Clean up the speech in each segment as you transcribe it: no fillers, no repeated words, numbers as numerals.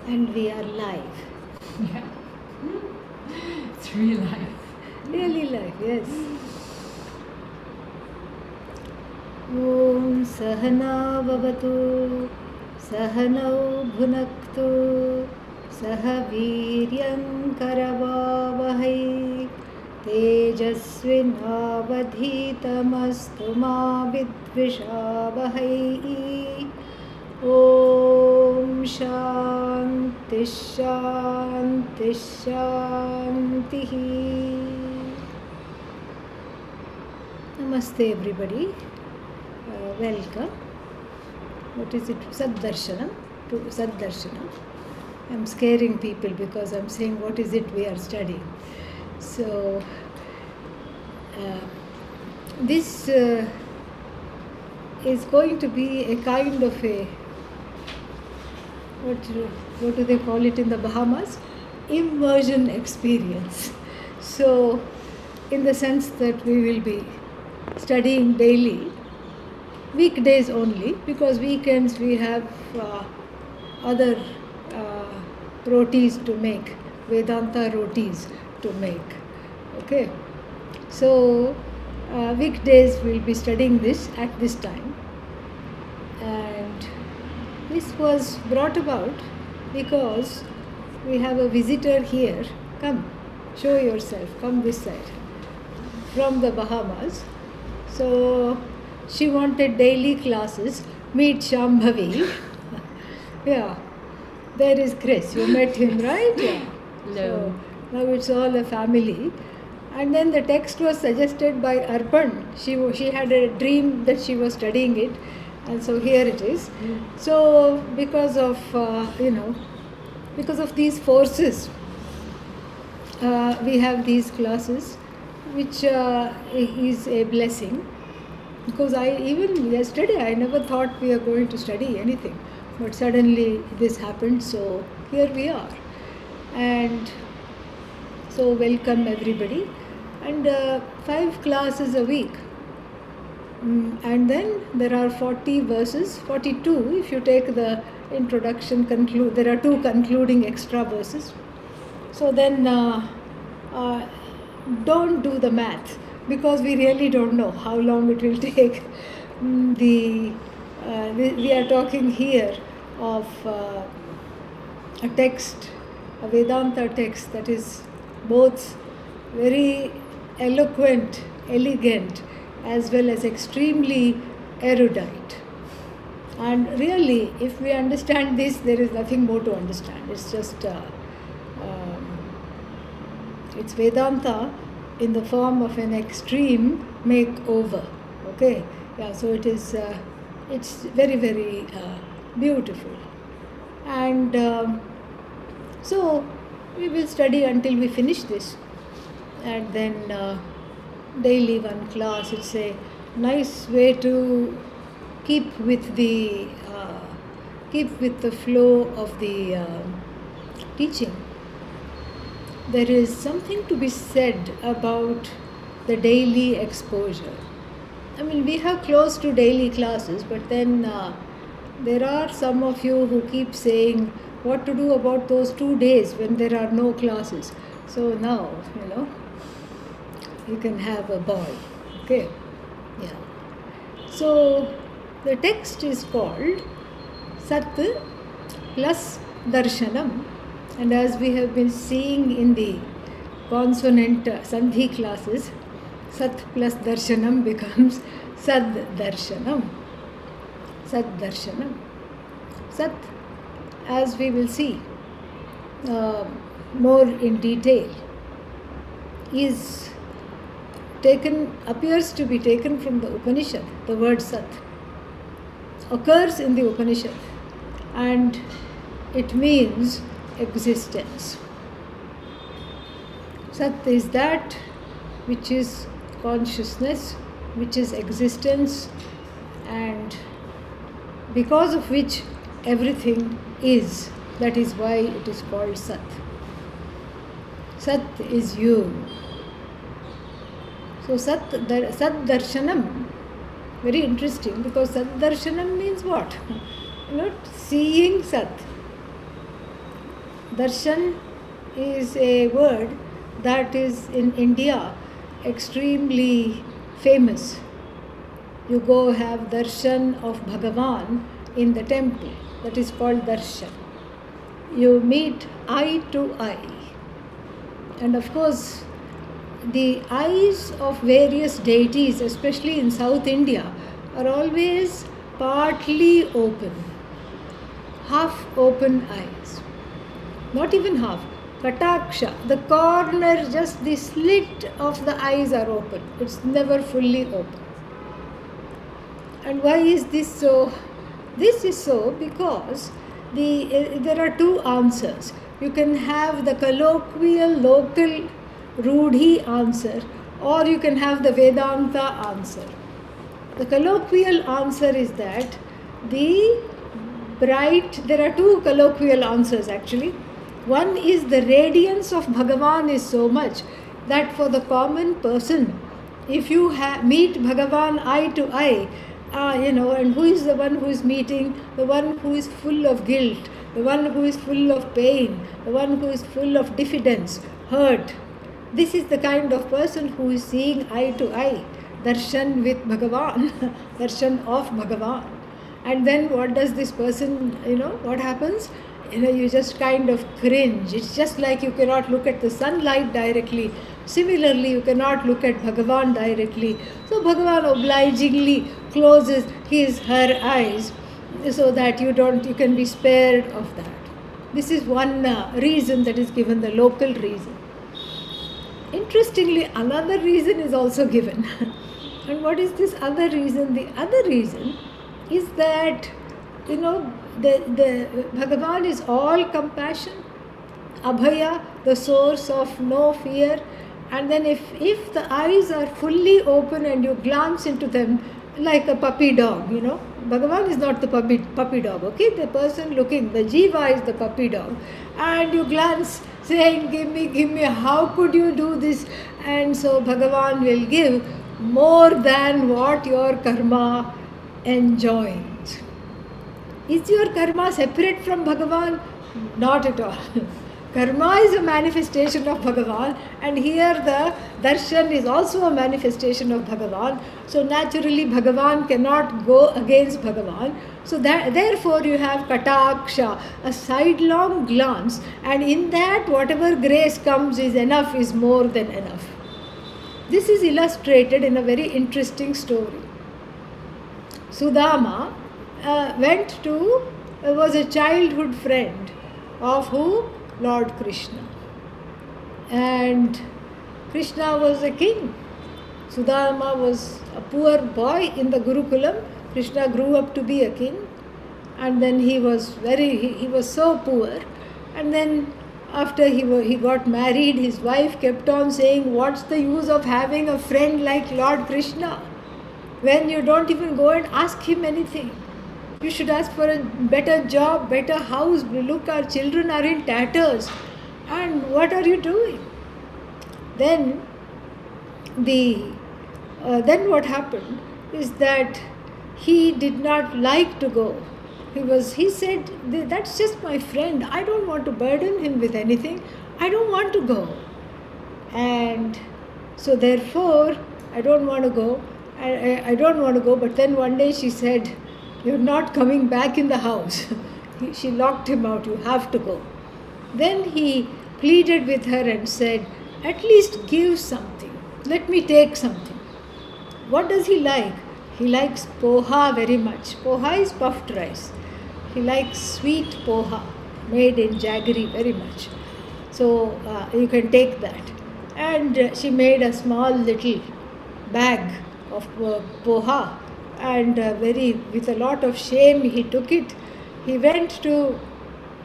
And we are live. Yeah. It's real life. Really live, yes. Om Sahana Vavatu Sahanau Bhunaktu Sahaviryam Karavavahai Tejasvinavadhitamastu ma vidvishavahai. Om Shanti Shanti Shanti. Namaste everybody. Welcome. What is it? Sat Darshanam. To Sat Darshanam. I'm scaring people because I'm saying what is it we are studying. So this is going to be a kind of a what do they call it in the Bahamas? Immersion experience. So in the sense that we will be studying daily, weekdays only, because weekends we have other rotis to make, Vedanta rotis to make. Okay, so weekdays we'll be studying this at this time, and this was brought about because we have a visitor here. Come, show yourself, come this side, from the Bahamas. So she wanted daily classes. Meet Shambhavi. Yeah, there is Chris. You met him, right? Yeah. Hello. So now it's all a family. And then the text was suggested by Arpan. She had a dream that she was studying it, and so here it is. So because of because of these forces, we have these classes, which is a blessing. Because even yesterday I never thought we are going to study anything, but suddenly this happened. So here we are, and so welcome everybody. And 5 classes a week, and then there are 40 verses, 42 if you take the introduction, there are 2 concluding extra verses. So then don't do the math, because we really don't know how long it will take. We are talking here of a text, a Vedanta text that is both very eloquent, elegant, as well as extremely erudite. And really, if we understand this, there is nothing more to understand. It's just it's Vedanta in the form of an extreme makeover. Okay, yeah. So it is. It's very, very beautiful, and so we will study until we finish this, and then daily 1 class. It's a nice way to keep with the flow of the teaching. There is something to be said about the daily exposure. I mean, we have close to daily classes, but then there are some of you who keep saying what to do about those 2 days when there are no classes. So now, you can have a ball. Okay, yeah. So the text is called Sat plus Darshanam. And as we have been seeing in the consonant Sandhi classes, Sat plus Darshanam becomes Sad Darshanam. Sat Darshanam. Sat, as we will see more in detail, appears to be taken from the Upanishad. The word Sat occurs in the Upanishad, and it means existence. Sat is that which is consciousness, which is existence, and because of which everything is. That is why it is called Sat. Sat is you. So Sat Darshanam, very interesting, because Sat Darshanam means what? Not seeing Sat. Darshan is a word that is in India extremely famous. You go have darshan of Bhagavan in the temple, that is called darshan. You meet eye to eye. And of course, the eyes of various deities, especially in South India, are always partly open, half open eyes. Not even half. Kataksha, the corner, just the slit of the eyes are open. It's never fully open. And why is this so? This is so because there are two answers. You can have the colloquial, local, Rudhi answer, or you can have the Vedanta answer. The colloquial answer is that the bright, there are two colloquial answers actually. One is the radiance of Bhagavan is so much that for the common person, if you meet Bhagavan eye to eye, and who is the one who is meeting? The one who is full of guilt, the one who is full of pain, the one who is full of diffidence, hurt. This is the kind of person who is seeing eye to eye, darshan with Bhagavan, darshan of Bhagavan. And then what does this person, what happens? You just kind of cringe. It's just like you cannot look at the sunlight directly. Similarly, you cannot look at Bhagavan directly. So Bhagavan obligingly closes her eyes so that you can be spared of that. This is one reason that is given, the local reason. Interestingly, another reason is also given. And what is this other reason? The other reason is that, the Bhagavan is all compassion, Abhaya, the source of no fear. And then if the eyes are fully open and you glance into them like a puppy dog, Bhagavan is not the puppy dog, okay? The person looking, the jiva is the puppy dog. And you glance saying, give me, how could you do this? And so Bhagavan will give more than what your karma enjoins. Is your karma separate from Bhagavan? Not at all. Karma is a manifestation of Bhagavan, and here the darshan is also a manifestation of Bhagavan. So naturally Bhagavan cannot go against Bhagavan. So therefore you have kataksha, a sidelong glance, and in that whatever grace comes is enough, is more than enough. This is illustrated in a very interesting story. Sudama was a childhood friend of who? Lord Krishna. And Krishna was a king. Sudama was a poor boy in the Gurukulam. Krishna grew up to be a king. And then he was so poor. And then after he got married, his wife kept on saying, what's the use of having a friend like Lord Krishna when you don't even go and ask him anything? You should ask for a better job, better house. Look, our children are in tatters. And what are you doing? Then what happened is that he did not like to go. He said, that's just my friend. I don't want to burden him with anything. I don't want to go. And so therefore, I don't want to go. I don't want to go. But then one day she said, you're not coming back in the house. She locked him out. You have to go. Then he pleaded with her and said, at least give something. Let me take something. What does he like? He likes poha very much. Poha is puffed rice. He likes sweet poha made in jaggery very much. So you can take that. And she made a small little bag of poha. And with a lot of shame he took it. He went to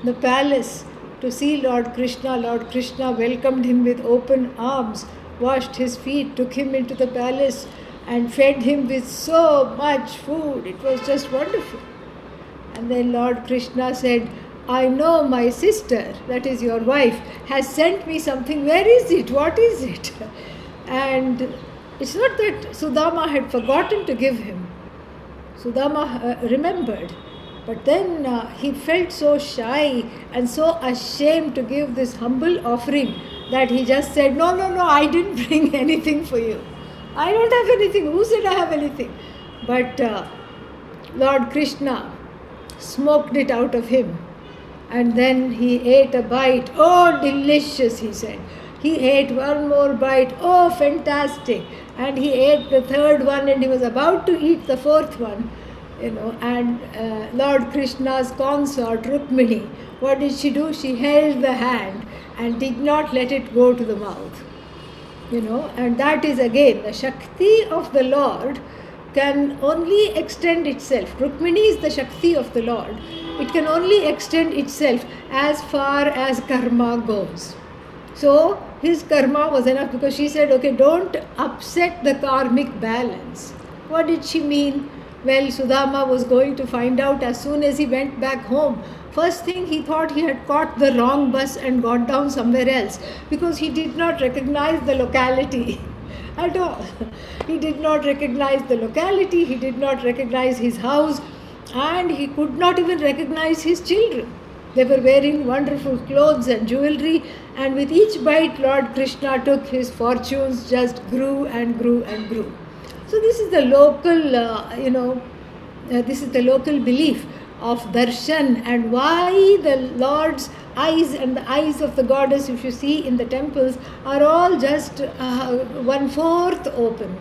the palace to see Lord Krishna. Lord Krishna welcomed him with open arms, washed his feet, took him into the palace and fed him with so much food. It was just wonderful. And then Lord Krishna said, I know my sister, that is your wife, has sent me something. Where is it? What is it? And it's not that Sudama had forgotten to give him. Sudama remembered. But then he felt so shy and so ashamed to give this humble offering that he just said, "No, no, no, I didn't bring anything for you. I don't have anything. Who said I have anything?" But Lord Krishna smoked it out of him. And then he ate a bite. "Oh, delicious," he said. He ate one more bite. "Oh, fantastic." And he ate the third one, and he was about to eat the fourth one. And Lord Krishna's consort, Rukmini, what did she do? She held the hand and did not let it go to the mouth. And that is again, the Shakti of the Lord can only extend itself. Rukmini is the Shakti of the Lord. It can only extend itself as far as karma goes. So his karma was enough, because she said, "Okay, don't upset the karmic balance." What did she mean? Well, Sudama was going to find out as soon as he went back home. First thing, he thought he had caught the wrong bus and got down somewhere else, because he did not recognize the locality at all. He did not recognize the locality, he did not recognize his house, and he could not even recognize his children. They were wearing wonderful clothes and jewelry, and with each bite, Lord Krishna took, his fortunes just grew and grew and grew. So this is the local, this is the local belief of darshan, and why the Lord's eyes and the eyes of the goddess, if you see in the temples, are all just 1/4 open,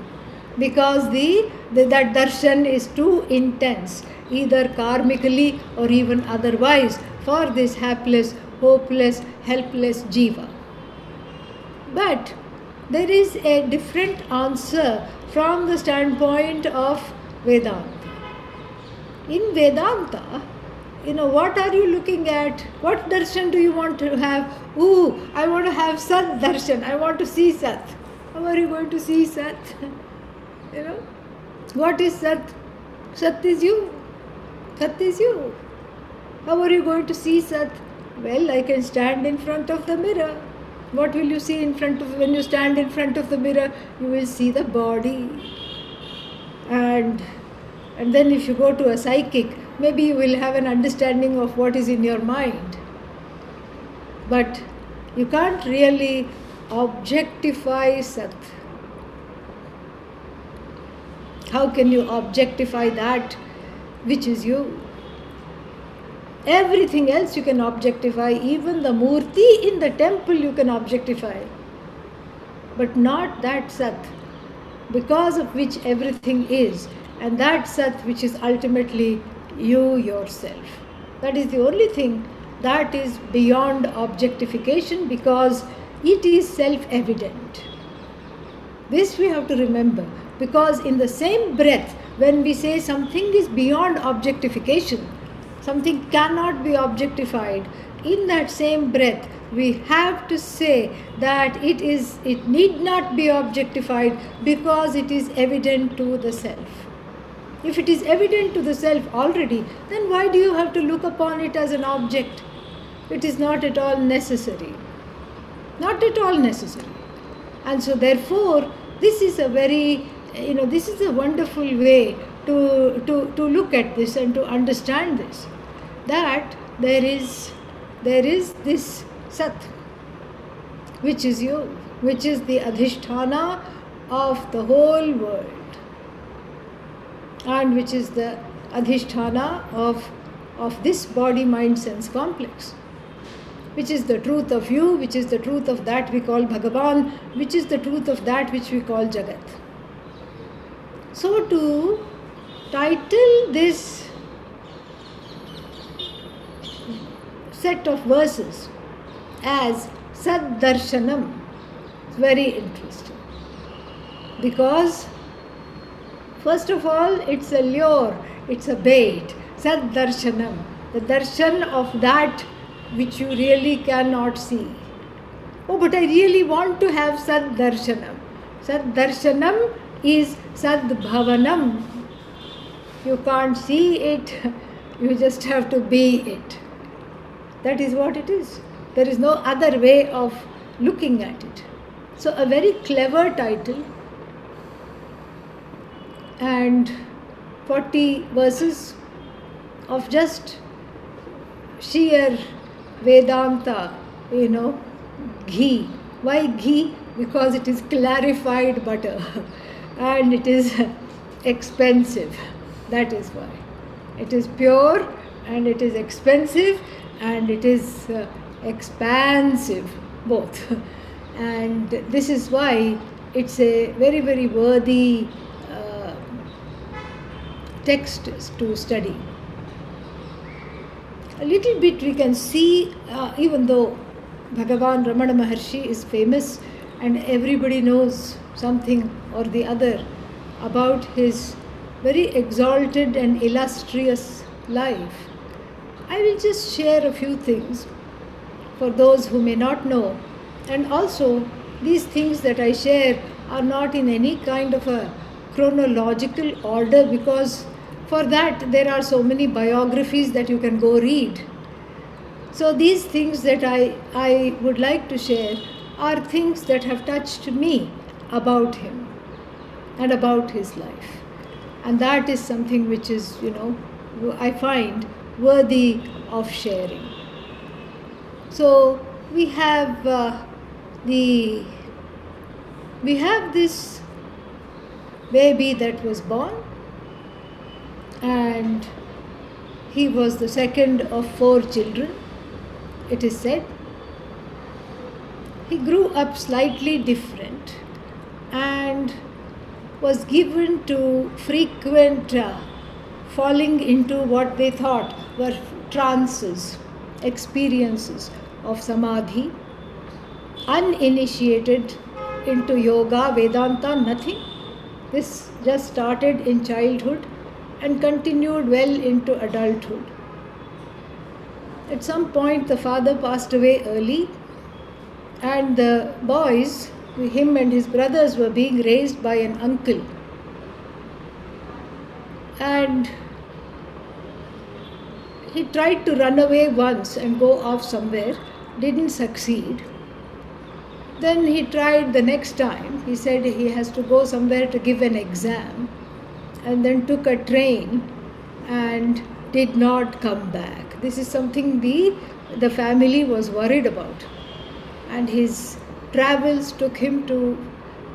because that darshan is too intense, either karmically or even otherwise, for this hapless, hopeless, helpless jiva. But there is a different answer from the standpoint of Vedanta. In Vedanta, what are you looking at? What darshan do you want to have? I want to have Sat Darshan. I want to see Sat. How are you going to see Sat? What is Sat? Sat is you. Sat is you. How are you going to see Sat? Well, I can stand in front of the mirror. What will you see when you stand in front of the mirror? You will see the body. And then if you go to a psychic, maybe you will have an understanding of what is in your mind. But you can't really objectify Sat. How can you objectify that which is you? Everything else you can objectify, even the murti in the temple you can objectify, but not that Sat, because of which everything is, and that Sat which is ultimately you yourself. That is the only thing that is beyond objectification, because it is self-evident. This we have to remember, because in the same breath, when we say something is beyond objectification, something cannot be objectified, in that same breath we have to say that it need not be objectified, because it is evident to the self. If it is evident to the self already, then why do you have to look upon it as an object? It is not at all necessary. Not at all necessary. And so therefore, this is a very, this is a wonderful way to look at this and to understand this, that there is this Sat, which is you, which is the adhisthana of the whole world, and which is the adhisthana of this body, mind, sense complex, which is the truth of you, which is the truth of that we call Bhagavan, which is the truth of that which we call Jagat. So to title this set of verses as Sat Darshanam is very interesting, because first of all, it's a lure, it's a bait. Sat Darshanam, the darshan of that which you really cannot see. Oh, but I really want to have Sat Darshanam. Sat Darshanam is Sad Bhavanam. You can't see it, you just have to be it. That is what it is. There is no other way of looking at it. So a very clever title, and 40 verses, of just sheer Vedanta, ghee. Why ghee? Because it is clarified butter and it is expensive. That is why. It is pure and it is expensive and it is expansive, both. And this is why it's a very, very worthy text to study. A little bit we can see, even though Bhagavan Ramana Maharshi is famous and everybody knows something or the other about his very exalted and illustrious life, I will just share a few things for those who may not know. And also, these things that I share are not in any kind of a chronological order, because for that there are so many biographies that you can go read. So these things that I would like to share are things that have touched me about him and about his life. And that is something which is, I find worthy of sharing. So we have this baby that was born, and he was the second of 4 children, it is said. He grew up slightly different and was given to frequent falling into what they thought were trances, experiences of samadhi, uninitiated into yoga, Vedanta, nothing. This just started in childhood and continued well into adulthood. At some point the father passed away early, and the boys, him and his brothers, were being raised by an uncle. And he tried to run away once and go off somewhere, didn't succeed. Then he tried the next time. He said he has to go somewhere to give an exam, and then took a train and did not come back. This is something the family was worried about. And his travels took him to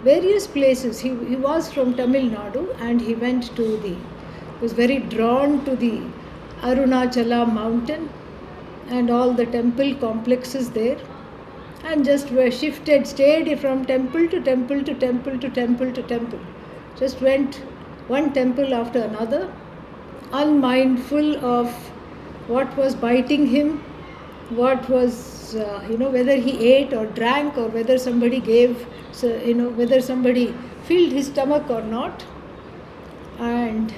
various places. He was from Tamil Nadu, and he was very drawn to the Arunachala mountain and all the temple complexes there, and just were stayed from temple to temple to temple to temple to temple. Just went one temple after another, unmindful of what was biting him, what was, whether he ate or drank, or whether somebody whether somebody filled his stomach or not. And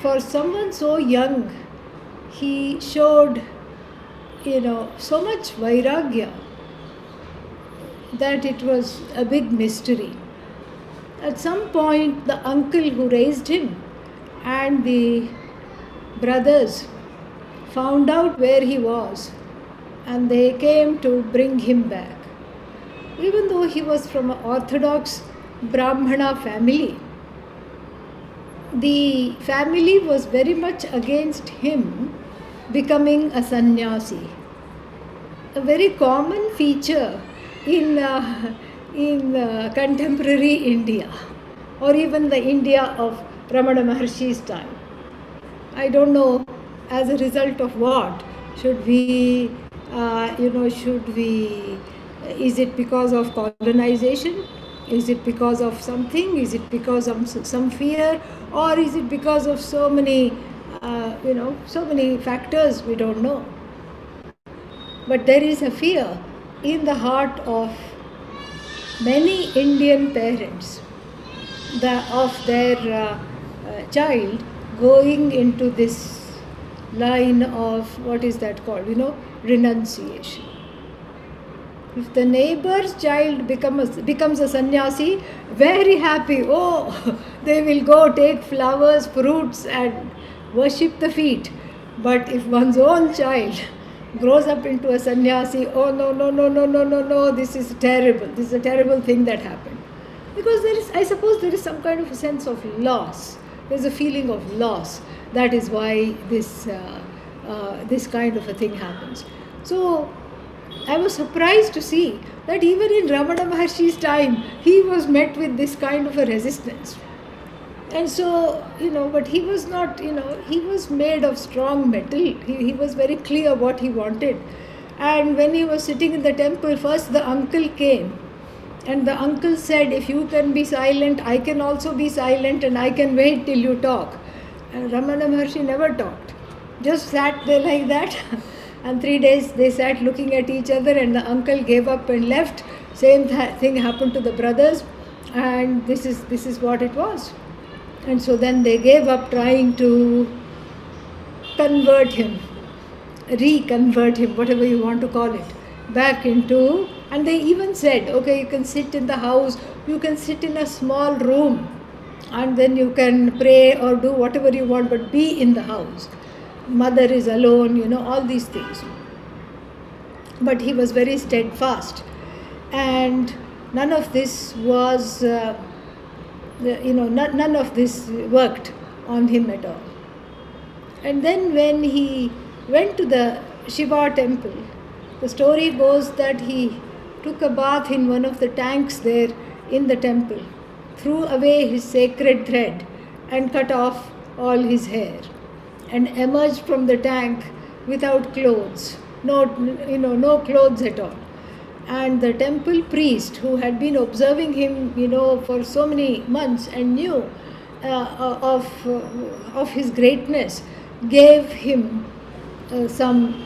for someone so young, he showed, so much vairagya that it was a big mystery. At some point, the uncle who raised him and the brothers found out where he was, and they came to bring him back. Even though he was from an orthodox Brahmana family, the family was very much against him becoming a sannyasi. A very common feature in contemporary India, or even the India of Ramana Maharshi's time. I don't know as a result of what. Is it because of colonization? Is it because of something? Is it because of some fear? Or is it because of so many factors? We don't know. But there is a fear in the heart of many Indian parents of their child going into this line of, what is that called, renunciation. If the neighbor's child becomes a sannyasi, very happy, they will go take flowers, fruits and worship the feet. But if one's own child grows up into a sannyasi, no, this is terrible. This is a terrible thing that happened. Because I suppose there is some kind of a sense of loss there's a feeling of loss. That is why this kind of a thing happens. So I was surprised to see that even in Ramana Maharshi's time, he was met with this kind of a resistance. And so, but he was not, he was made of strong metal. He was very clear what he wanted. And when he was sitting in the temple, first the uncle came. And the uncle said, if you can be silent, I can also be silent and I can wait till you talk. And Ramana Maharshi never talked. Just sat there like that. And 3 days they sat looking at each other, and the uncle gave up and left. Same thing happened to the brothers. And this is what it was. And so then they gave up trying to convert him, reconvert him, whatever you want to call it, back into, and they even said, okay, you can sit in the house, you can sit in a small room, and then you can pray or do whatever you want, but be in the house. Mother is alone, all these things. But he was very steadfast, and none of this was, none of this worked on him at all. And then when he went to the Shiva temple, the story goes that he took a bath in one of the tanks there in the temple, threw away his sacred thread and cut off all his hair, and emerged from the tank without clothes, no clothes at all. And the temple priest, who had been observing him, for so many months and knew of his greatness, gave him some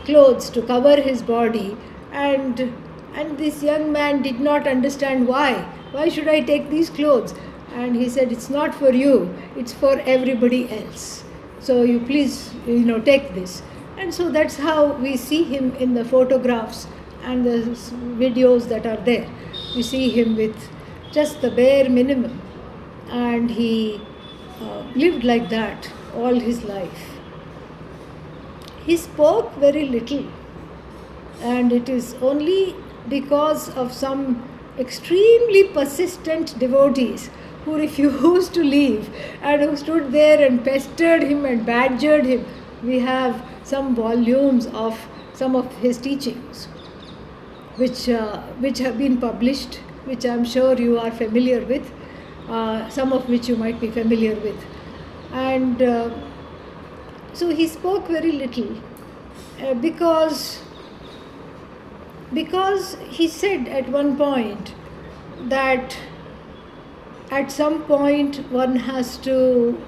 clothes to cover his body, and this young man did not understand why should I take these clothes. And he said, it's not for you, it's for everybody else, so you please take this. And so that's how we see him in the photographs and the videos that are there. We see him with just the bare minimum, and he lived like that all his life. He spoke very little, and it is only because of some extremely persistent devotees who refused to leave and who stood there and pestered him and badgered him. We have some volumes of some of his teachings which have been published, which I'm sure you are familiar with, some of which you might be familiar with. And so he spoke very little because he said at one point that at some point one has to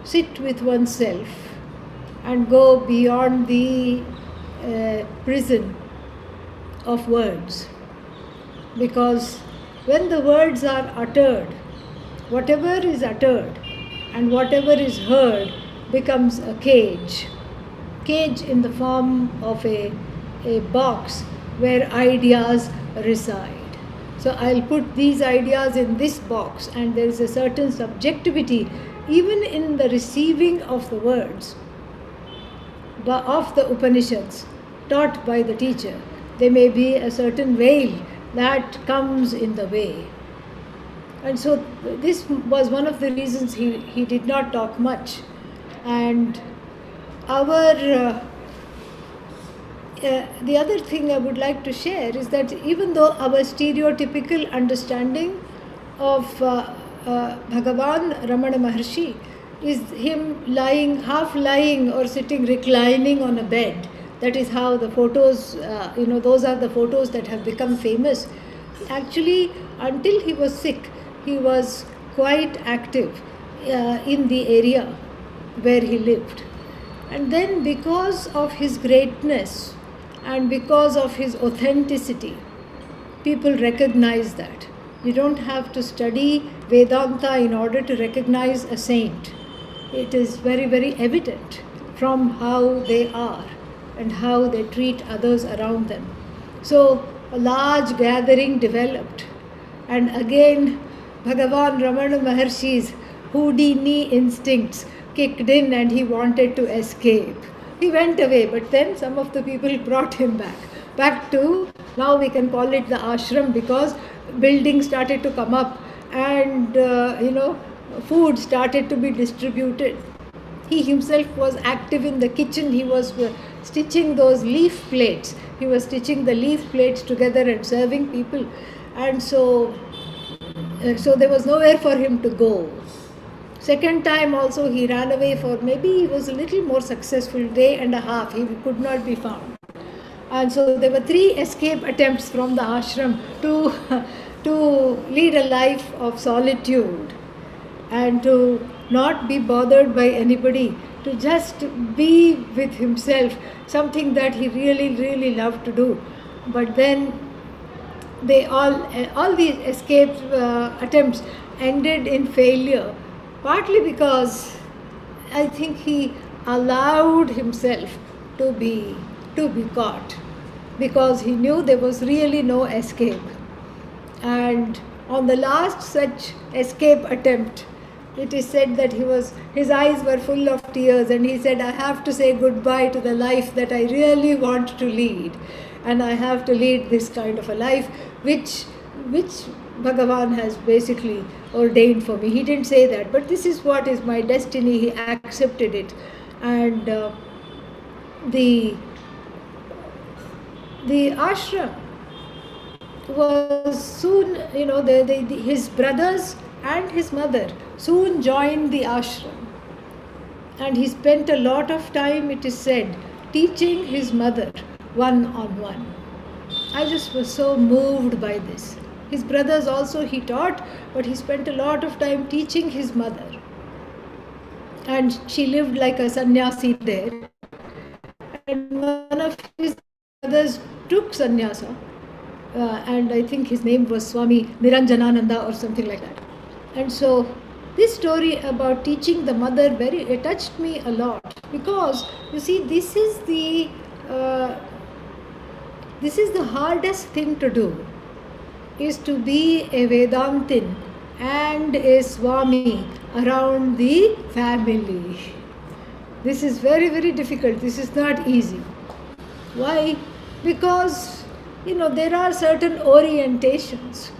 sit with oneself and go beyond the prison of words, because when the words are uttered, whatever is uttered and whatever is heard becomes a cage in the form of a box where ideas reside. So I'll put these ideas in this box, and there is a certain subjectivity even in the receiving of the words of the Upanishads taught by the teacher. There may be a certain veil that comes in the way. And so this was one of the reasons he did not talk much. And the other thing I would like to share is that even though our stereotypical understanding of Bhagavan Ramana Maharshi is him half lying or sitting reclining on a bed, that is how the photos, those are the photos that have become famous. Actually, until he was sick, he was quite active in the area where he lived. And then because of his greatness and because of his authenticity, people recognize that. You don't have to study Vedanta in order to recognize a saint. It is very, very evident from how they are and how they treat others around them. So a large gathering developed, and again Bhagavan Ramana Maharshi's Houdini instincts kicked in and he wanted to escape. He went away, but then some of the people brought him back to, now we can call it the ashram, because buildings started to come up, and food started to be distributed. He himself was active in the kitchen. He was stitching those leaf plates. He was stitching the leaf plates together and serving people. And so there was nowhere for him to go. Second time also he ran away for, maybe he was a little more successful, day and a half. He could not be found. And so there were 3 escape attempts from the ashram to lead a life of solitude and to not be bothered by anybody, to just be with himself, something that he really, really loved to do. But then they all these escape attempts ended in failure, partly because I think he allowed himself to be caught, because he knew there was really no escape. And on the last such escape attempt, it is said that his eyes were full of tears, and he said, I have to say goodbye to the life that I really want to lead, and I have to lead this kind of a life which Bhagavan has basically ordained for me. He didn't say that, but this is what is my destiny. He accepted it. And the ashram was soon, his brothers and his mother soon joined the ashram, and he spent a lot of time, it is said, teaching his mother one-on-one. I just was so moved by this. His brothers also he taught, but he spent a lot of time teaching his mother, and she lived like a sannyasi there. And one of his brothers took sannyasa, and I think his name was Swami Niranjanananda or something like that. And so this story about teaching the mother it touched me a lot, because you see, this is the hardest thing to do, is to be a Vedantin and a Swami around the family. This is very, very difficult. This is not easy. Why? Because there are certain orientations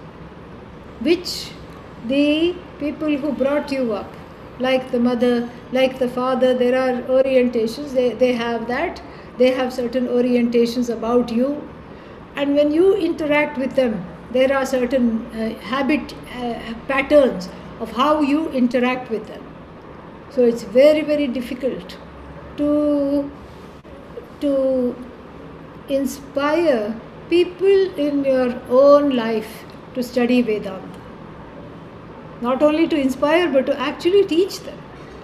which the people who brought you up, like the mother, like the father, there are orientations. They have that. They have certain orientations about you. And when you interact with them, there are certain habit patterns of how you interact with them. So it's very, very difficult to inspire people in your own life to study Vedanta. Not only to inspire, but to actually teach them.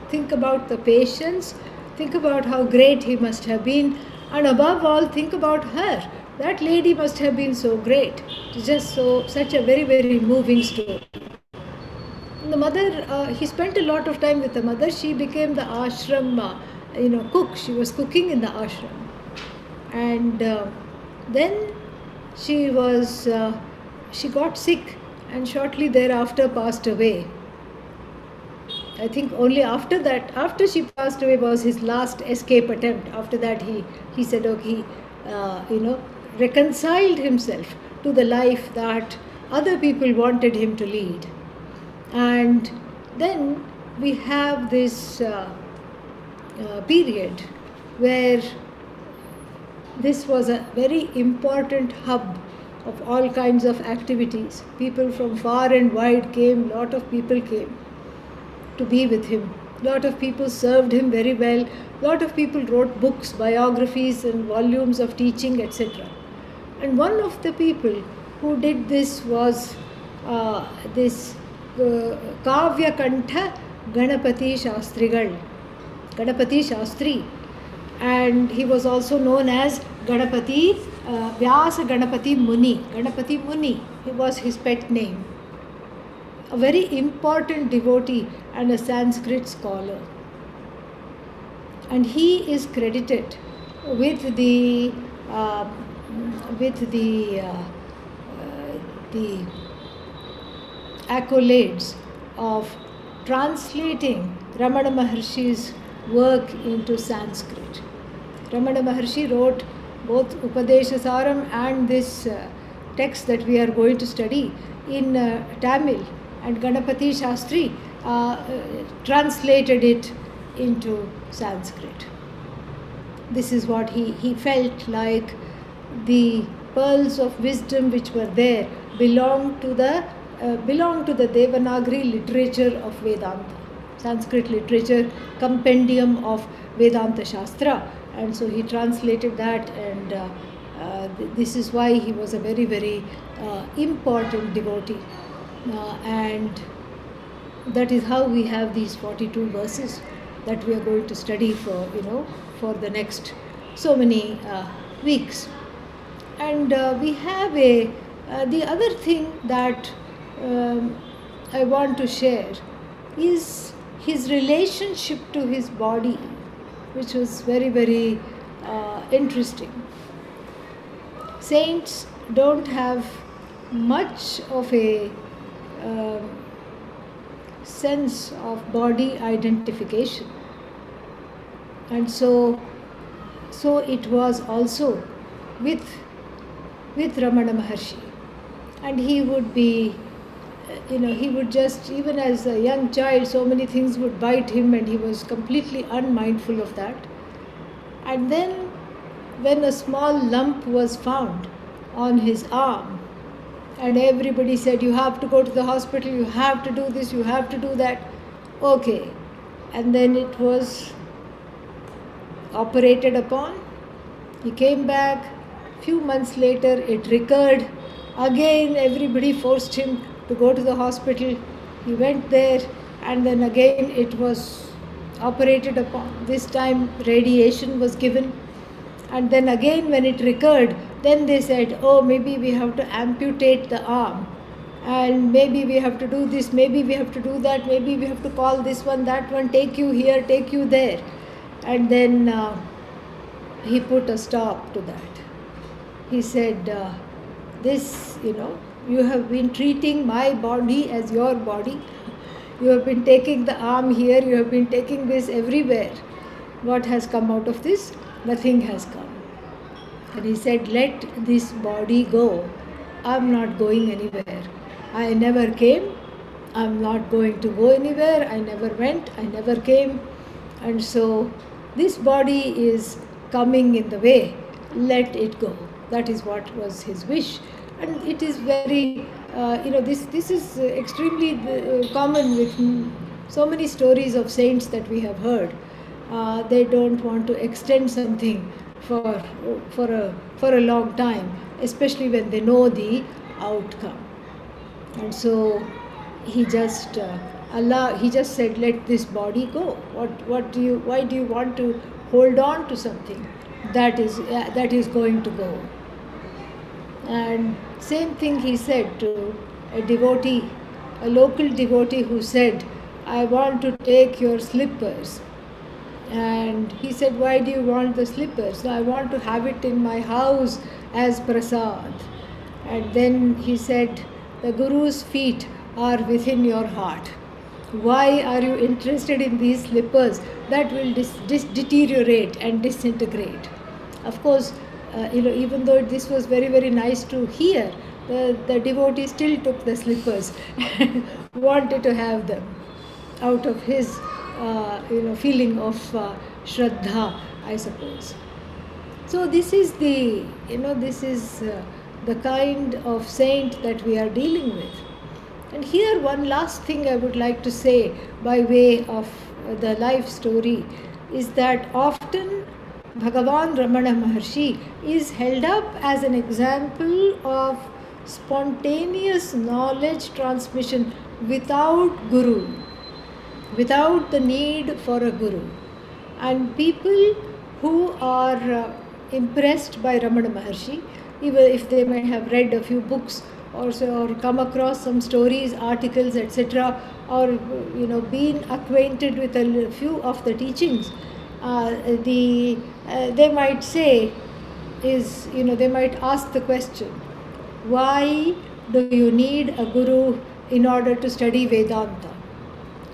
Think about the patience, think about how great he must have been, and above all, think about her. That lady must have been so great. It's just such a very, very moving story. The mother, he spent a lot of time with the mother. She became the ashram, cook. She was cooking in the ashram. And then she got sick, and shortly thereafter passed away. I think only after she passed away, was his last escape attempt. After that, he said, okay, reconciled himself to the life that other people wanted him to lead. And then we have this period where this was a very important hub of all kinds of activities. People from far and wide came, lot of people came to be with him. Lot of people served him very well. Lot of people wrote books, biographies and volumes of teaching, etc. And one of the people who did this was this Kavya Kantha Ganapati Shastri. And he was also known as Ganapati, Vyasa Ganapati Muni. Ganapati Muni, he was his pet name. A very important devotee and a Sanskrit scholar. And he is credited with the accolades of translating Ramana Maharshi's work into Sanskrit. Ramana Maharshi wrote both Upadeshasaram and this text that we are going to study in Tamil, and Ganapati Shastri translated it into Sanskrit. This is what he felt like the pearls of wisdom which were there belonged to the Devanagari literature of Vedanta, Sanskrit literature, compendium of Vedanta Shastra, and so he translated that, and this is why he was a very, very important devotee, and that is how we have these 42 verses that we are going to study for the next so many weeks. And we have the other thing that I want to share is his relationship to his body, which was very, very interesting. Saints don't have much of a sense of body identification, and so it was also with Ramana Maharshi, and he would be, he would just, even as a young child, so many things would bite him, and he was completely unmindful of that. And then when a small lump was found on his arm, and everybody said, you have to go to the hospital, you have to do this, you have to do that. Okay. And then it was operated upon. He came back. Few months later, it recurred. Again, everybody forced him to go to the hospital. He went there, and then again it was operated upon. This time, radiation was given. And then again, when it recurred, then they said, oh, maybe we have to amputate the arm, and maybe we have to do this, maybe we have to do that, maybe we have to call this one, that one, take you here, take you there. And then he put a stop to that. He said, this, you have been treating my body as your body. You have been taking the arm here, you have been taking this everywhere. What has come out of this? Nothing has come. And he said, let this body go. I'm not going anywhere. I never came. I'm not going to go anywhere. I never went. I never came. And so this body is coming in the way. Let it go. That is what was his wish. And it is very, this is extremely common with so many stories of saints that we have heard. They don't want to extend something for a long time, especially when they know the outcome. And so he just said, let this body go. Why do you want to hold on to something that is going to go? And same thing he said to a devotee, a local devotee, who said, I want to take your slippers. And he said, why do you want the slippers? No, I want to have it in my house as prasad. And then he said, the Guru's feet are within your heart. Why are you interested in these slippers that will deteriorate and disintegrate? Of course, even though this was very, very nice to hear, the devotee still took the slippers and wanted to have them out of his feeling of Shraddha, I suppose. So this is the kind of saint that we are dealing with. And here one last thing I would like to say by way of the life story is that often Bhagavan Ramana Maharshi is held up as an example of spontaneous knowledge transmission without guru, without the need for a guru. And people who are impressed by Ramana Maharshi, even if they may have read a few books or come across some stories, articles, etc., or been acquainted with a few of the teachings, they might say they might ask the question, why do you need a guru in order to study Vedanta?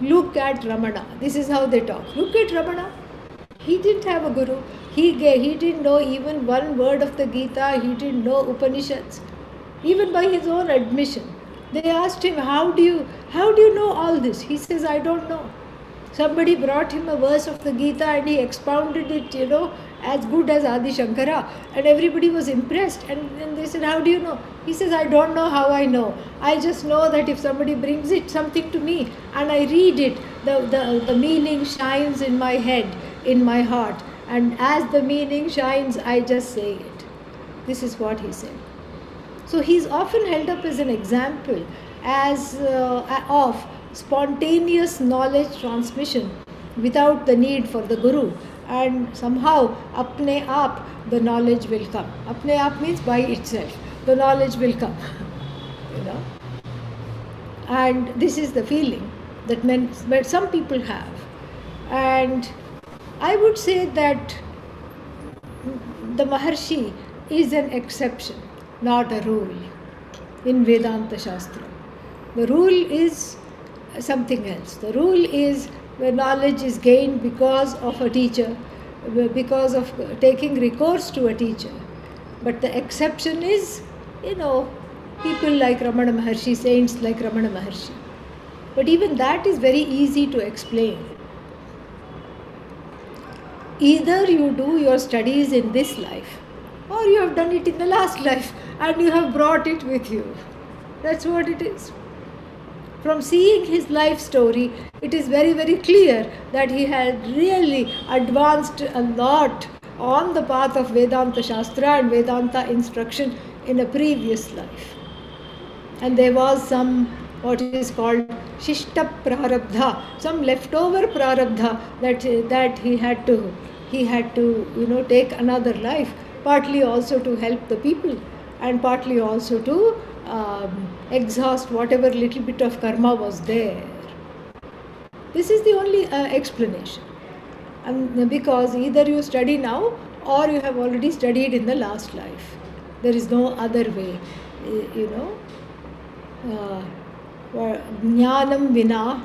Look at Ramana. This is how they talk. Look at Ramana. He didn't have a guru. He didn't know even one word of the Gita. He didn't know Upanishads, even by his own admission. They asked him, how do How do you know all this? He says, I don't know. Somebody brought him a verse of the Gita and he expounded it, as good as Adi Shankara, and everybody was impressed. And then they said, how do you know? He says, I don't know how I know. I just know that if somebody brings it something to me and I read it, the meaning shines in my head, in my heart. And as the meaning shines, I just say it. This is what he said. So he's often held up as an example of spontaneous knowledge transmission without the need for the guru, and somehow apne aap the knowledge will come. Apne aap means by itself the knowledge will come. And this is the feeling that some people have. And I would say that the Maharshi is an exception, not a rule in Vedanta Shastra. The rule is something else. The rule is where knowledge is gained because of a teacher, because of taking recourse to a teacher. But the exception is, people like Ramana Maharshi, saints like Ramana Maharshi. But even that is very easy to explain. Either you do your studies in this life, or you have done it in the last life and you have brought it with you. That's what it is. From seeing his life story, it is very, very clear that he had really advanced a lot on the path of Vedanta Shastra and Vedanta instruction in a previous life. And there was some, what is called Shishta Prarabdha, some leftover Prarabdha that he had to take another life, partly also to help the people and partly also to exhaust whatever little bit of karma was there. This is the only explanation. Because either you study now or you have already studied in the last life. There is no other way, Jnanam vina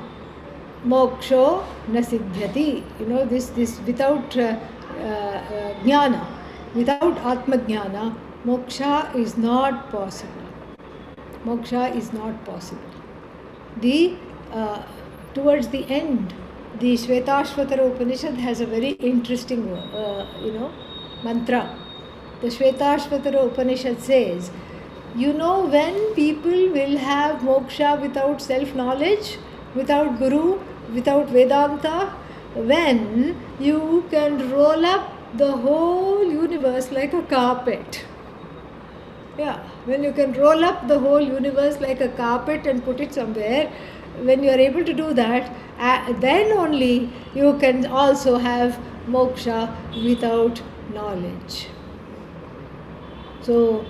moksho na siddhyati. This without jnana, without Atma jnana, moksha is not possible. Moksha is not possible. Towards the end, the Shvetashvatara Upanishad has a very interesting, mantra. The Shvetashvatara Upanishad says, when people will have moksha without self-knowledge, without guru, without Vedanta, when you can roll up the whole universe like a carpet. Yeah, when you can roll up the whole universe like a carpet and put it somewhere, when you are able to do that, then only you can also have moksha without knowledge. So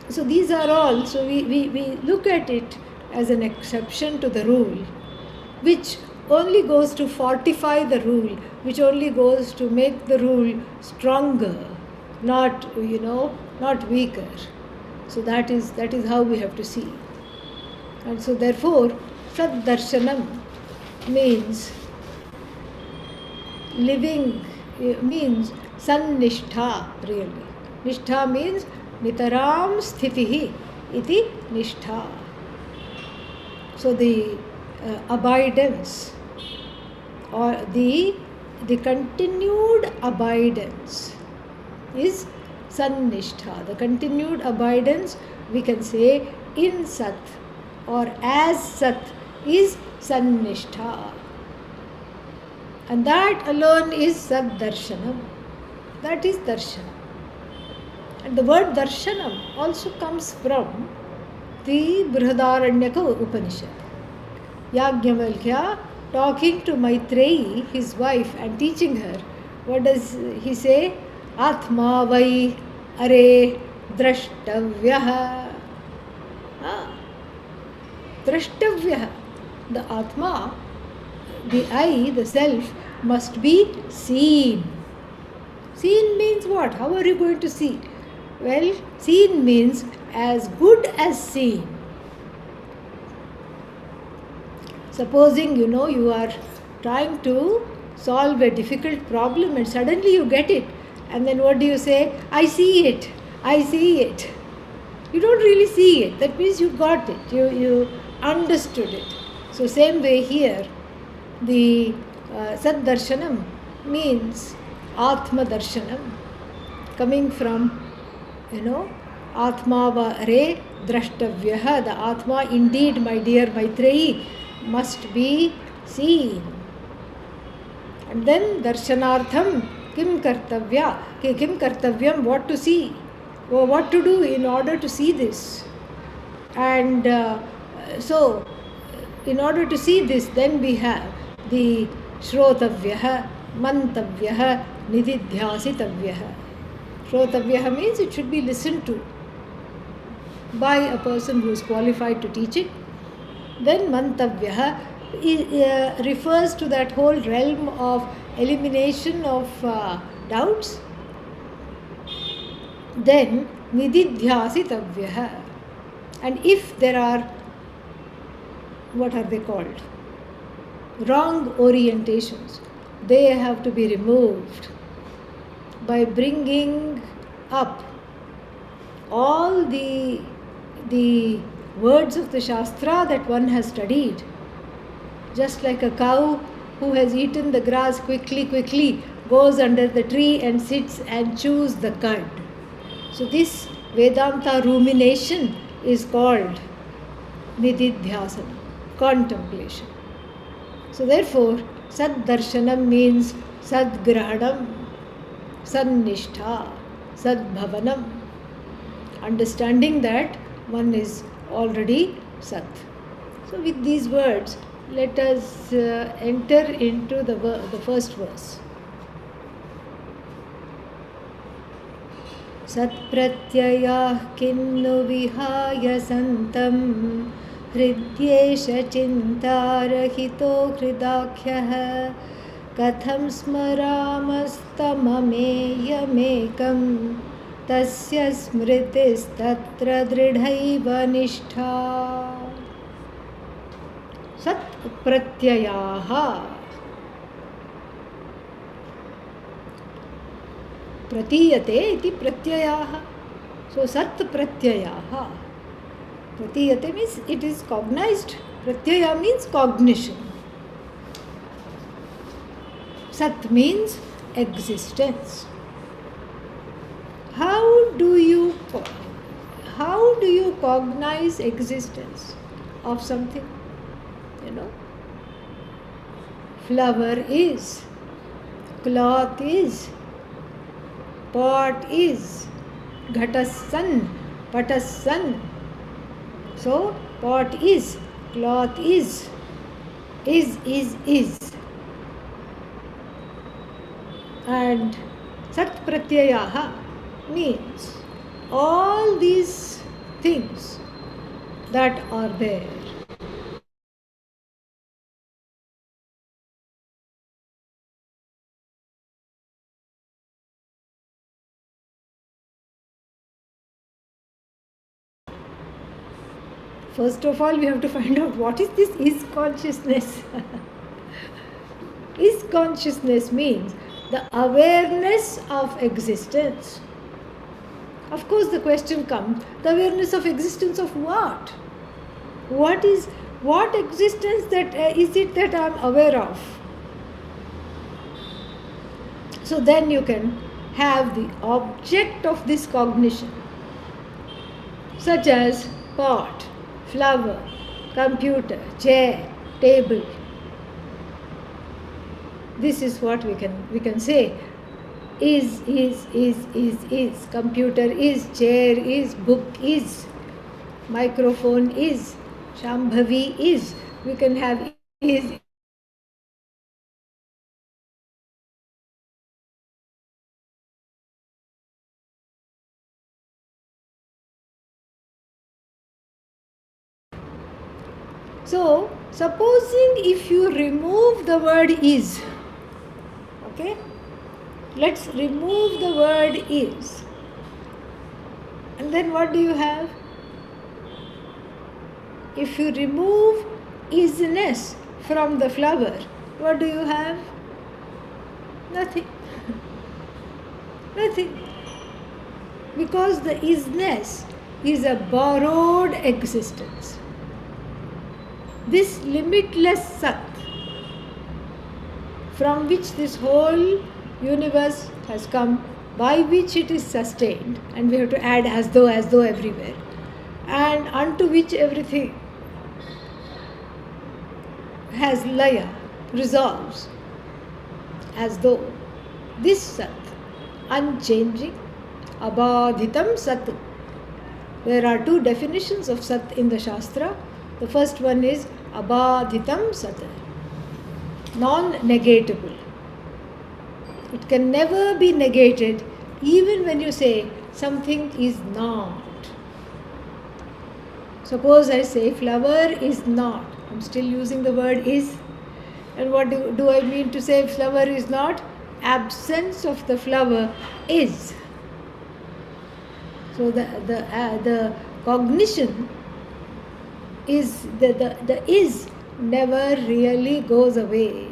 these are all, so we look at it as an exception to the rule, which only goes to fortify the rule, which only goes to make the rule stronger, not weaker. So that is how we have to see. And so therefore, Sat Darshanam means living, means Sannishtha really. Nishtha means Nitaram Sthitihi iti Nishtha. So the abidance or the continued abidance is Sannishtha. The continued abidance, we can say, in Sat or as Sat is Sannishtha. And that alone is Sat Darshanam. That is darshan. And the word darshanam also comes from the Brihadaranyaka Upanishad. Yajnavalkya talking to Maitreyi, his wife, and teaching her. What does he say? Atma vai are drashtavyaha. Drashtavyaha. The Atma, the I, the self, must be seen. Seen means what? How are you going to see? Well, seen means as good as seen. Supposing, you are trying to solve a difficult problem and suddenly you get it. And then what do you say? I see it. I see it. You don't really see it. That means you got it. understood it. So same way here, the Sat Darshanam means Atma Darshanam, coming from, Atma va re drashtavyaha, the Atma indeed, my dear Maitreyi, must be seen. And then darshanartham kim kartavyam, what to see, or what to do in order to see this. And so, in order to see this, then we have the shrotavyaha, mantavyaha, nididhyasitavyaha. Shrotavyaha means it should be listened to by a person who is qualified to teach it. Then mantavyaha refers to that whole realm of elimination of doubts. Then nididhyasitavyaha. And if there are, what are they called? Wrong orientations, they have to be removed by bringing up all the words of the Shastra that one has studied. Just like a cow who has eaten the grass quickly goes under the tree and sits and chews the cud. So this Vedanta rumination is called nididhyasana, contemplation. So therefore, Sat Darshanam means Sadgrahanam, Sannistha, Sadbhavanam, understanding that one is already Sat. So with these words, let us enter into the first verse. Satpratyayah kinnu vihaya santam hridyesha chintarahito hridakhyah katham smaramastamameyamekam tasya smritis tatra dridhaiva nishtha. Satpratyayaha. Pratiyate iti pratyayaha. So sat pratyayaha. Pratiyate means it is cognized. Pratyaya means cognition. Sat means existence. How do you cognize existence of something? Flower is, cloth is, pot is, ghatassan, patassan. So pot is, cloth is. And sat pratyayaha means all these things that are there. First of all, we have to find out what is this is consciousness. Is consciousness means the awareness of existence. Of course, the question comes, the awareness of existence of what? What existence that is it that I am aware of? So then you can have the object of this cognition, such as pot, flower, computer, chair, table. This is what we can say. Is. Computer is, chair is, book is, microphone is, Shambhavi is. We can have is. So, supposing if you remove the word is, okay? Let's remove the word is. And then what do you have? If you remove isness from the flower, what do you have? Nothing. Nothing. Because the isness is a borrowed existence. this limitless Sat, from which this whole universe has come, by which it is sustained, and we have to add as though everywhere, and unto which everything has laya, resolves, as though this Sat, unchanging, abadhitam Sat. There are two definitions of Sat in the Shastra. The first one is abadhitam Sat, non-negatable. It can never be negated, even when you say something is not. Suppose I say flower is not. I'm still using the word is. And what do I mean to say flower is not? Absence of the flower is. So the cognition is, the is never really goes away.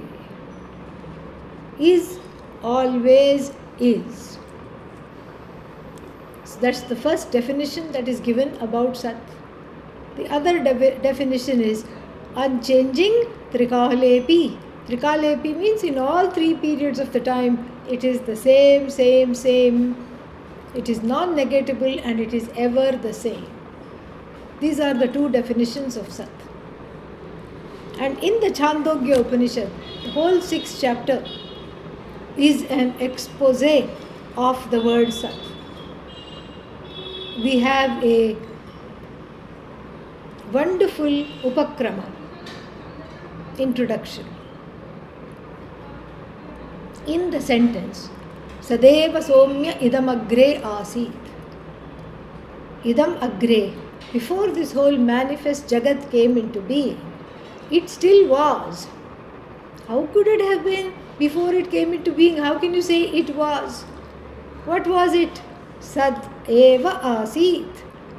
Is always is. So that's the first definition that is given about Sat. The other definition is unchanging Trikalepi. Trikalepi means in all three periods of the time it is the same. It is non-negatable and it is ever the same. These are the two definitions of Sat. And in the Chandogya Upanishad, the whole 6th chapter is an expose of the word Sat. We have a wonderful upakrama, introduction. In the sentence, Sadeva Somya idam agre asit. Idam agre. Before this whole manifest Jagat came into being, it still was. How could it have been before it came into being? How can you say it was? What was it? Sad eva asit.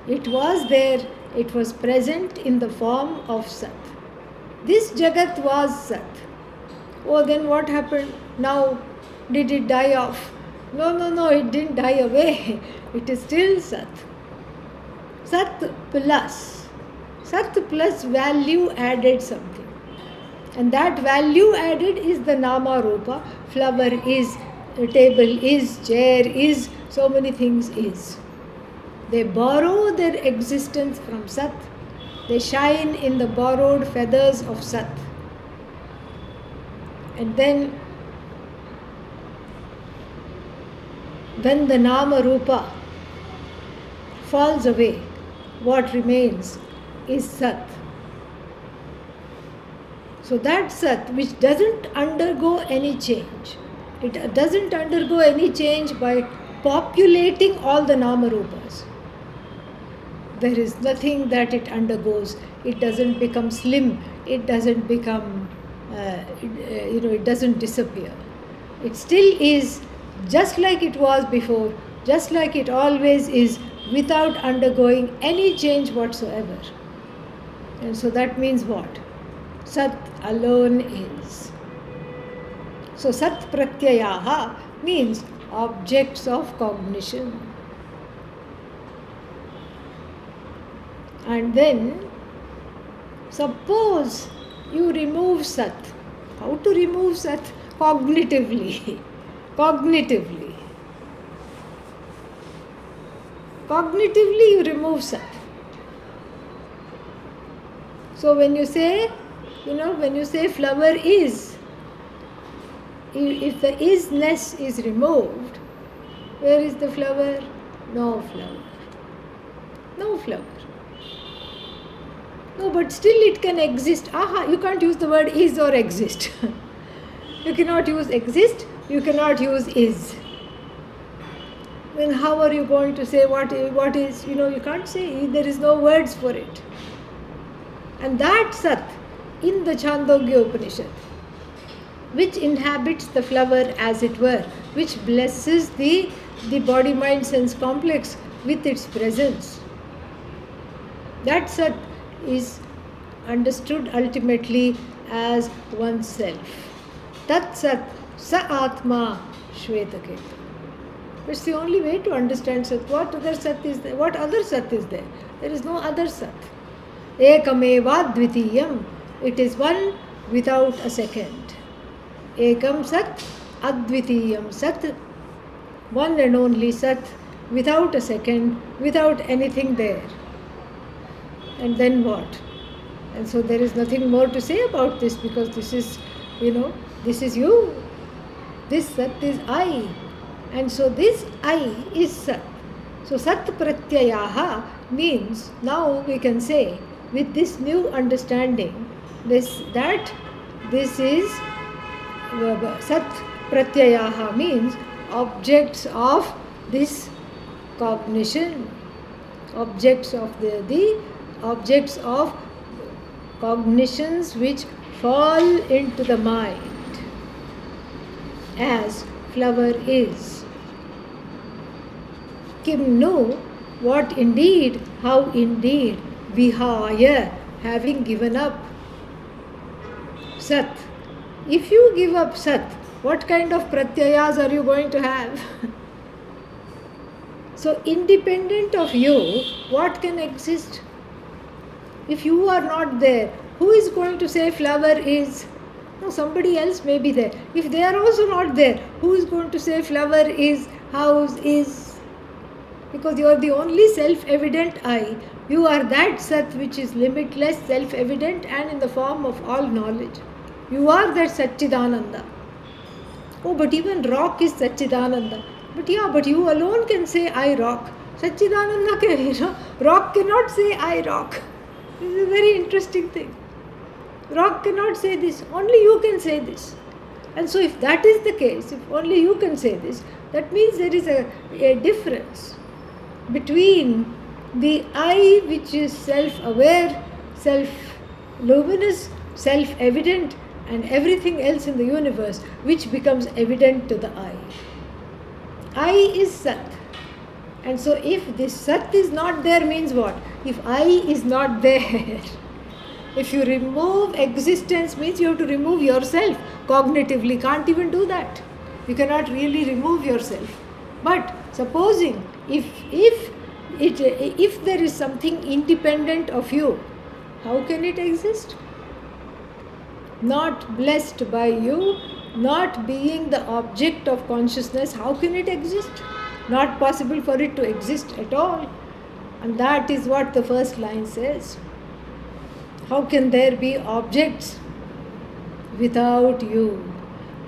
It was there. It was present in the form of Sat. This Jagat was Sat. Oh, then what happened? Now, did it die off? No, it didn't die away. It is still Sat. Sat plus value added something. And that value added is the Nama Rupa. Flower is, table is, chair is, so many things is. They borrow their existence from Sat. They shine in the borrowed feathers of Sat. And then, when the Nama Rupa falls away, what remains is Sat. So that Sat, which doesn't undergo any change, it doesn't undergo any change by populating all the Nama Rupas. There is nothing that it undergoes. It doesn't become slim. It doesn't become, it doesn't disappear. It still is just like it was before, just like it always is, without undergoing any change whatsoever. And so that means what? Sat alone is. So Sat Pratyayaha means objects of cognition. And then, suppose you remove Sat. How to remove Sat? Cognitively. Cognitively you remove Sat. So when you say flower is, if the isness is removed, where is the flower? No flower. No flower. No, but still it can exist. You can't use the word is or exist. You cannot use exist, you cannot use is. Then how are you going to say what is? You can't say, there is no words for it. And that Sat, in the Chandogya Upanishad, which inhabits the flower as it were, which blesses the body, mind, sense complex with its presence. That Sat is understood ultimately as oneself. Tat Sat Sa Atma Shvetaketu. It's the only way to understand Sat. What other Sat is there? What other Sat is there? There is no other Sat. Ekameva Dvitiyam. It is one without a second. Ekam Sat, Advitiyam Sat, one and only Sat, without a second, without anything there. And then what? And so there is nothing more to say about this, because this is, this is you. This Sat is I. And so this I is Sat. So Sat Pratyayaha means, now we can say, with this new understanding, that this is Sat Pratyayaha means objects of this cognition, objects of the objects of cognitions which fall into the mind, as flower is. Kim no, what indeed, how indeed, vihaya, having given up Sat. If you give up Sat, what kind of pratyayas are you going to have? So independent of you, what can exist? If you are not there, who is going to say flower is? No, somebody else may be there. If they are also not there, who is going to say flower is, house is? Because you are the only self-evident I. You are that Sat which is limitless, self-evident and in the form of all knowledge. You are that Satchidananda. Oh, but even rock is Satchidananda. But you alone can say I rock. Satchidananda can, rock cannot say I rock. This is a very interesting thing. Rock cannot say this, only you can say this. And so if that is the case, if only you can say this, that means there is a difference between the I which is self-aware, self-luminous, self-evident, and everything else in the universe which becomes evident to the I. I is Sat. And so if this Sat is not there means what? If I is not there, if you remove existence means you have to remove yourself. Cognitively can't even do that. You cannot really remove yourself. But supposing if there is something independent of you, how can it exist? Not blessed by you, not being the object of consciousness, how can it exist? Not possible for it to exist at all. And that is what the first line says. How can there be objects without you?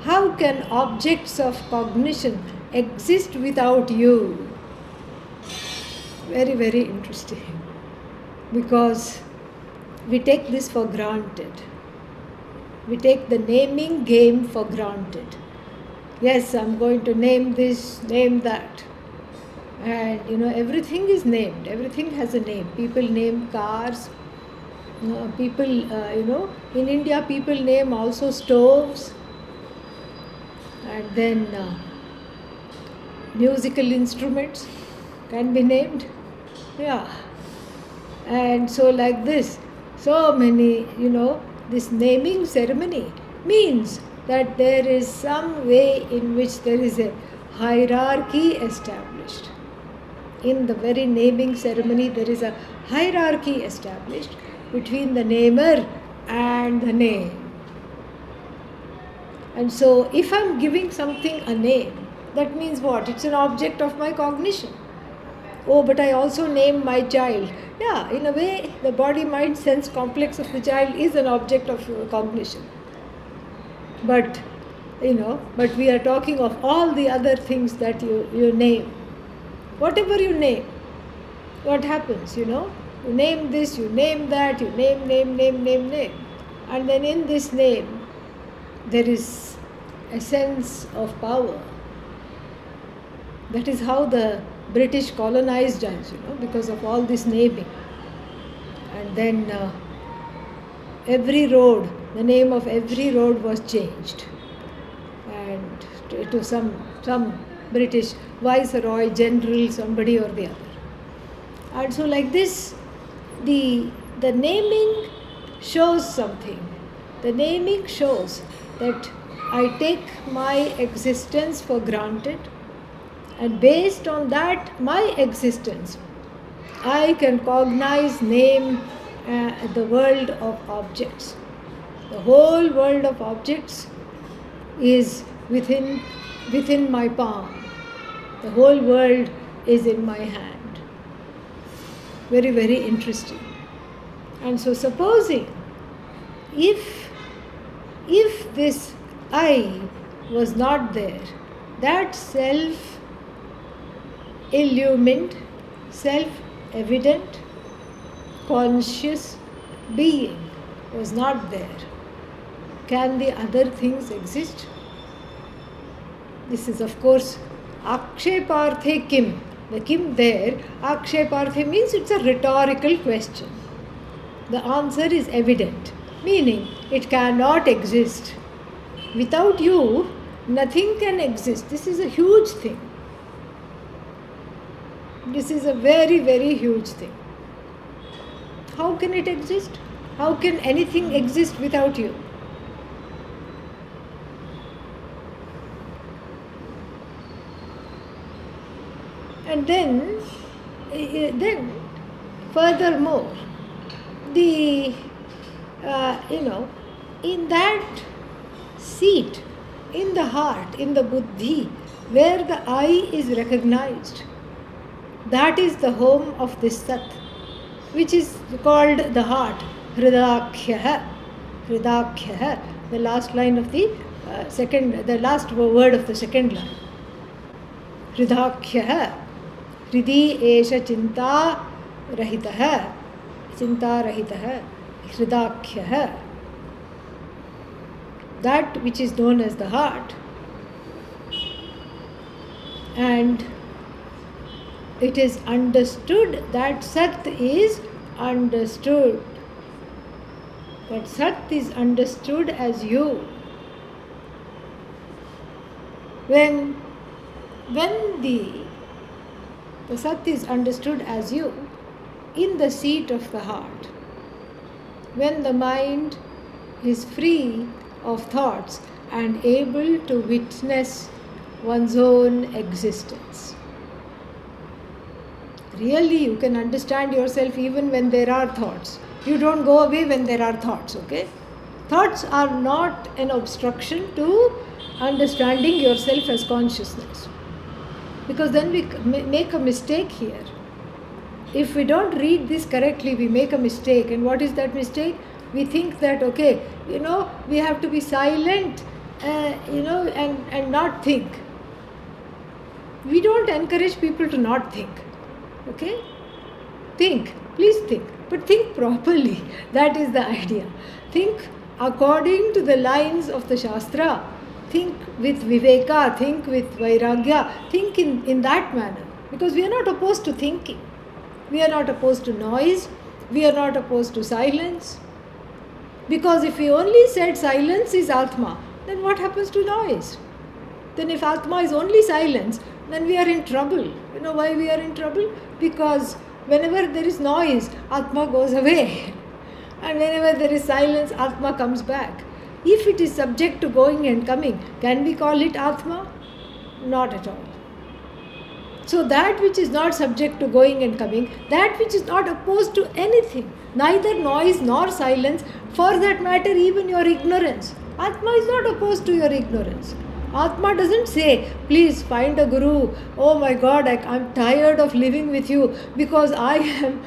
How can objects of cognition exist without you? Very, very interesting. Because we take this for granted. We take the naming game for granted. Yes, I'm going to name this, name that. And everything is named. Everything has a name. People name cars. People, in India people name also stoves. And then musical instruments can be named. Yeah. And so like this, so many, this naming ceremony means that there is some way in which there is a hierarchy established. In the very naming ceremony, there is a hierarchy established between the namer and the name. And so, if I'm giving something a name, that means what? It's an object of my cognition. Oh, but I also name my child. Yeah, in a way, the body, mind, sense complex of the child is an object of cognition. But, but we are talking of all the other things that you name. Whatever you name, what happens, You name this, you name that, you name. And then in this name, there is a sense of power. That is how the British colonized us, because of all this naming. And then every road, the name of every road was changed. And to some British viceroy, general, somebody or the other. And so like this, the naming shows something. The naming shows that I take my existence for granted, and based on that, my existence, I can cognize, name the world of objects. The whole world of objects is within my palm. The whole world is in my hand. Very, very interesting. And so supposing if this I was not there, that self-illumined, self-evident, conscious being was not there, can the other things exist? This is, of course, aksheparthe kim. The kim there, aksheparthe means it's a rhetorical question. The answer is evident, meaning it cannot exist. Without you, nothing can exist. This is a huge thing. This is a very, very huge thing. How can it exist? How can anything exist without you? And then furthermore, in that seat, in the heart, in the buddhi, where the I is recognized, that is the home of this Sat, which is called the heart, Hridakhyah. Hridakhyah, the last line of the last word of the second line. Hridakhyah, Hridi esha chinta rahitah, Hridakhyah. That which is known as the heart, and it is understood that Sat is understood. That Sat is understood as you. When the Sat is understood as you in the seat of the heart, when the mind is free of thoughts and able to witness one's own existence. Really, you can understand yourself even when there are thoughts. You don't go away when there are thoughts, okay? Thoughts are not an obstruction to understanding yourself as consciousness. Because then we make a mistake here. If we don't read this correctly, we make a mistake. And what is that mistake? We think that, okay, we have to be silent, and not think. We don't encourage people to not think. Okay? Think. Please think. But think properly. That is the idea. Think according to the lines of the Shastra. Think with viveka. Think with vairagya. Think in that manner. Because we are not opposed to thinking. We are not opposed to noise. We are not opposed to silence. Because if we only said silence is Atma, then what happens to noise? Then if Atma is only silence, then we are in trouble. You know why we are in trouble? Because whenever there is noise, Atma goes away. And whenever there is silence, Atma comes back. If it is subject to going and coming, can we call it Atma? Not at all. So that which is not subject to going and coming, that which is not opposed to anything, neither noise nor silence, for that matter even your ignorance. Atma is not opposed to your ignorance. Atma doesn't say, please find a guru. Oh my God, I'm tired of living with you because I am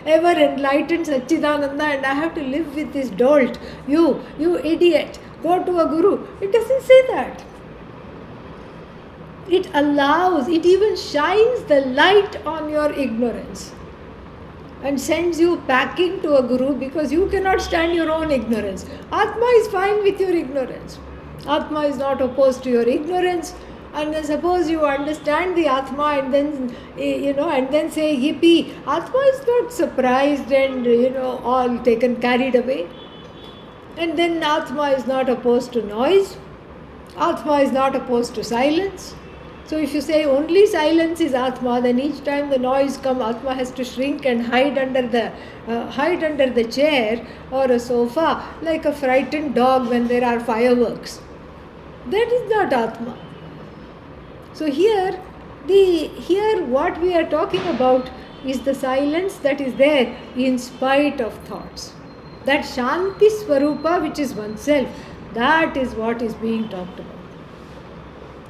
ever enlightened Satchidananda and I have to live with this dolt. You idiot, go to a guru. It doesn't say that. It allows, it even shines the light on your ignorance and sends you packing to a guru because you cannot stand your own ignorance. Atma is fine with your ignorance. Atma is not opposed to your ignorance. And then suppose you understand the Atma and then, and then say yippee. Atma is not surprised and, all carried away. And then Atma is not opposed to noise. Atma is not opposed to silence. So if you say only silence is Atma, then each time the noise comes, Atma has to shrink and hide under the chair or a sofa like a frightened dog when there are fireworks. That is not Atma. So here what we are talking about is the silence that is there in spite of thoughts. That Shanti Swarupa, which is oneself, that is what is being talked about.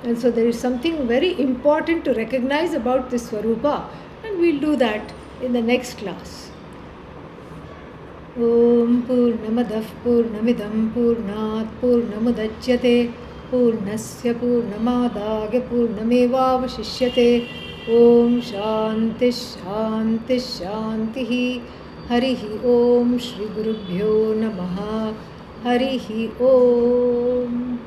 And so there is something very important to recognize about this Swarupa, and we'll do that in the next class. Om Purnamadah Purnamidam Purnat Purnamudachyate Purnasya Purnamadagya Purnamevavashishyate. Om Shanti Shanti Shantihi. Harihi Om Shri Gurubhyo Namaha. Harihi Om.